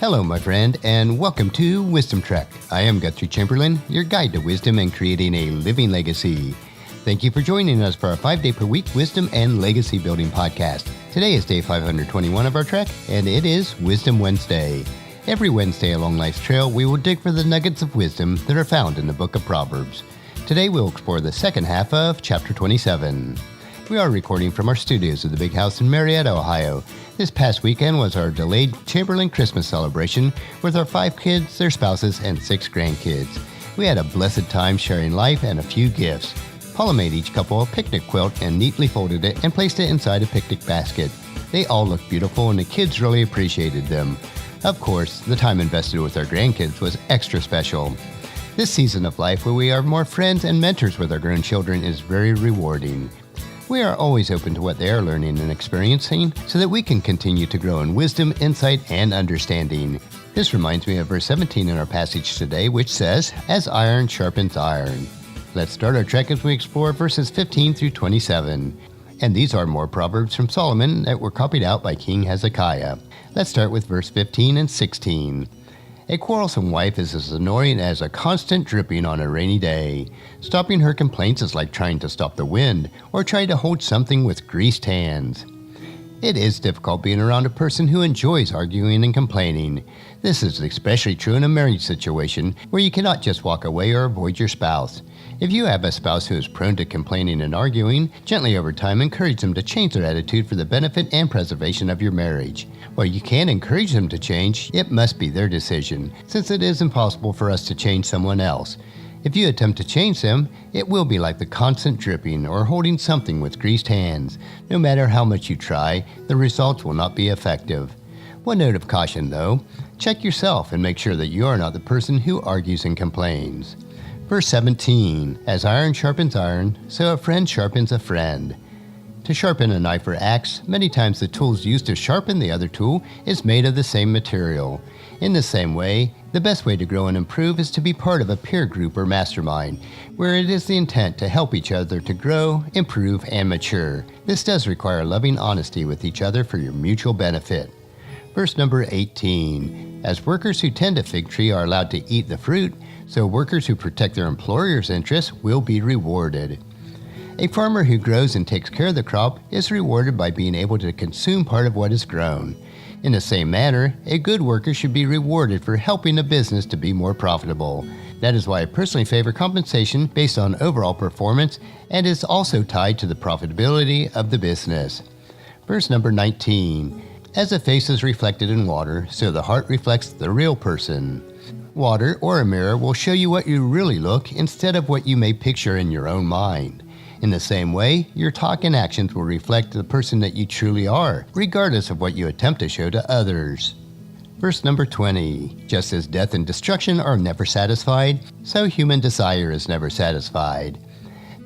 Hello, my friend, and welcome to Wisdom Trek. I am Guthrie Chamberlain, your guide to wisdom and creating a living legacy. Thank you for joining us for our 5-day-per-week wisdom and legacy building podcast. Today is day 521 of our trek, and it is Wisdom Wednesday. Every Wednesday along life's trail, we will dig for the nuggets of wisdom that are found in the book of Proverbs. Today, we'll explore the second half of chapter 27. We are recording from our studios at the Big House in Marietta, Ohio. This past weekend was our delayed Chamberlain Christmas celebration with our 5 kids, their spouses, and 6 grandkids. We had a blessed time sharing life and a few gifts. Paula made each couple a picnic quilt and neatly folded it and placed it inside a picnic basket. They all looked beautiful and the kids really appreciated them. Of course, the time invested with our grandkids was extra special. This season of life where we are more friends and mentors with our grown children is very rewarding. We are always open to what they are learning and experiencing so that we can continue to grow in wisdom, insight, and understanding. This reminds me of verse 17 in our passage today, which says, "As iron sharpens iron." Let's start our trek as we explore verses 15 through 27. And these are more Proverbs from Solomon that were copied out by King Hezekiah. Let's start with verse 15 and 16. A quarrelsome wife is as annoying as a constant dripping on a rainy day. Stopping her complaints is like trying to stop the wind or trying to hold something with greased hands. It is difficult being around a person who enjoys arguing and complaining. This is especially true in a marriage situation where you cannot just walk away or avoid your spouse. If you have a spouse who is prone to complaining and arguing, gently over time encourage them to change their attitude for the benefit and preservation of your marriage. While you can encourage them to change, it must be their decision, since it is impossible for us to change someone else. If you attempt to change them, it will be like the constant dripping or holding something with greased hands. No matter how much you try, the results will not be effective. One note of caution though, check yourself and make sure that you are not the person who argues and complains. Verse 17, "As iron sharpens iron, so a friend sharpens a friend." To sharpen a knife or axe, many times the tools used to sharpen the other tool is made of the same material. In the same way, the best way to grow and improve is to be part of a peer group or mastermind, where it is the intent to help each other to grow, improve, and mature. This does require loving honesty with each other for your mutual benefit. Verse number 18, "As workers who tend a fig tree are allowed to eat the fruit, so workers who protect their employer's interests will be rewarded." A farmer who grows and takes care of the crop is rewarded by being able to consume part of what is grown. In the same manner, a good worker should be rewarded for helping a business to be more profitable. That is why I personally favor compensation based on overall performance and is also tied to the profitability of the business. Verse number 19, "As a face is reflected in water, so the heart reflects the real person." Water or a mirror will show you what you really look instead of what you may picture in your own mind. In the same way, your talk and actions will reflect the person that you truly are, regardless of what you attempt to show to others. Verse number 20, "Just as death and destruction are never satisfied, so human desire is never satisfied."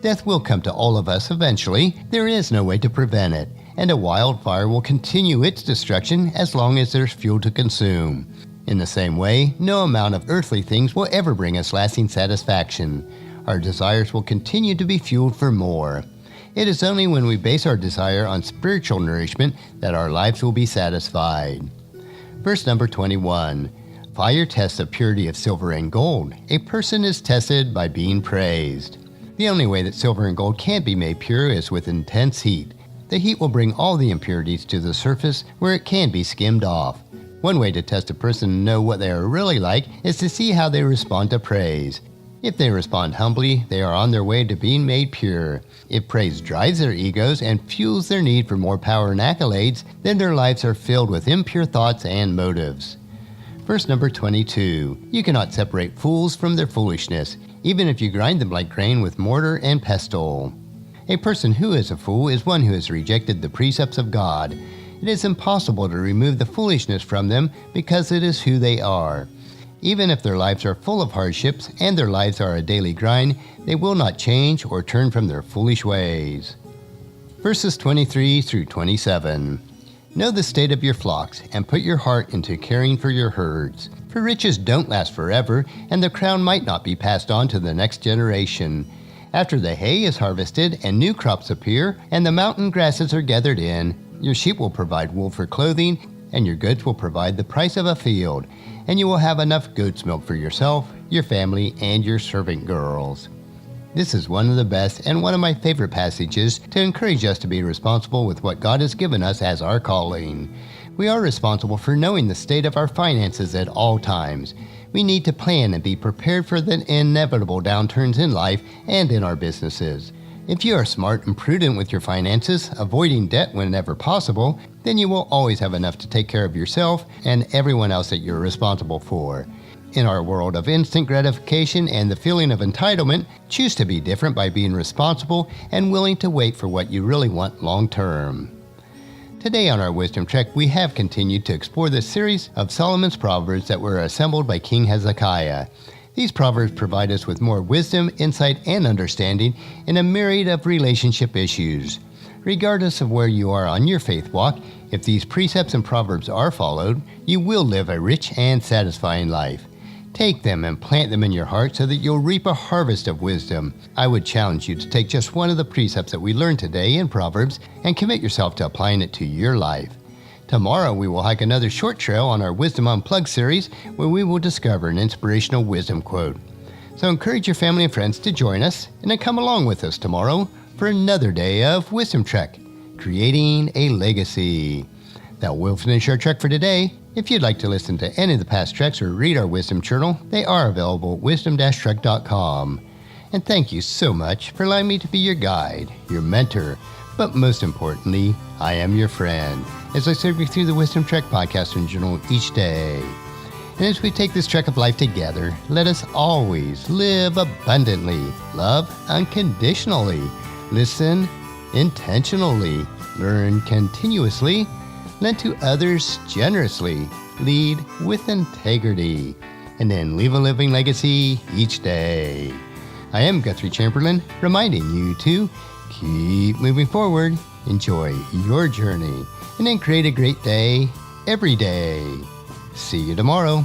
Death will come to all of us eventually. There is no way to prevent it, and a wildfire will continue its destruction as long as there's fuel to consume. In the same way, no amount of earthly things will ever bring us lasting satisfaction. Our desires will continue to be fueled for more. It is only when we base our desire on spiritual nourishment that our lives will be satisfied. Verse number 21, "Fire tests the purity of silver and gold. A person is tested by being praised." The only way that silver and gold can be made pure is with intense heat. The heat will bring all the impurities to the surface where it can be skimmed off. One way to test a person and know what they are really like is to see how they respond to praise. If they respond humbly, they are on their way to being made pure. If praise drives their egos and fuels their need for more power and accolades, then their lives are filled with impure thoughts and motives. Verse number 22, "You cannot separate fools from their foolishness, even if you grind them like grain with mortar and pestle." A person who is a fool is one who has rejected the precepts of God. It is impossible to remove the foolishness from them because it is who they are. Even if their lives are full of hardships and their lives are a daily grind, they will not change or turn from their foolish ways. Verses 23 through 27. "Know the state of your flocks and put your heart into caring for your herds. For riches don't last forever, and the crown might not be passed on to the next generation. After the hay is harvested and new crops appear and the mountain grasses are gathered in, your sheep will provide wool for clothing and your goods will provide the price of a field, and you will have enough goat's milk for yourself, your family, and your servant girls. This is one of the best and one of my favorite passages to encourage us to be responsible with what God has given us as our calling. We are responsible for knowing the state of our finances at all times. We need to plan and be prepared for the inevitable downturns in life and in our businesses. If you are smart and prudent with your finances, avoiding debt whenever possible, then you will always have enough to take care of yourself and everyone else that you're responsible for. In our world of instant gratification and the feeling of entitlement, choose to be different by being responsible and willing to wait for what you really want long term. Today on our Wisdom Trek, we have continued to explore the series of Solomon's Proverbs that were assembled by King Hezekiah. These Proverbs provide us with more wisdom, insight, and understanding in a myriad of relationship issues. Regardless of where you are on your faith walk, if these precepts and Proverbs are followed, you will live a rich and satisfying life. Take them and plant them in your heart so that you'll reap a harvest of wisdom. I would challenge you to take just one of the precepts that we learned today in Proverbs and commit yourself to applying it to your life. Tomorrow we will hike another short trail on our Wisdom Unplugged series where we will discover an inspirational wisdom quote. So encourage your family and friends to join us and then come along with us tomorrow for another day of Wisdom Trek, creating a legacy. That will finish our trek for today. If you'd like to listen to any of the past treks or read our Wisdom Journal, they are available at wisdom-trek.com. And thank you so much for allowing me to be your guide, your mentor, but most importantly, I am your friend, as I serve you through the Wisdom Trek podcast and journal each day. And as we take this trek of life together, let us always live abundantly, love unconditionally, listen intentionally, learn continuously, lend to others generously, lead with integrity, and then leave a living legacy each day. I am Guthrie Chamberlain, reminding you to keep moving forward, enjoy your journey, and then create a great day every day. See you tomorrow.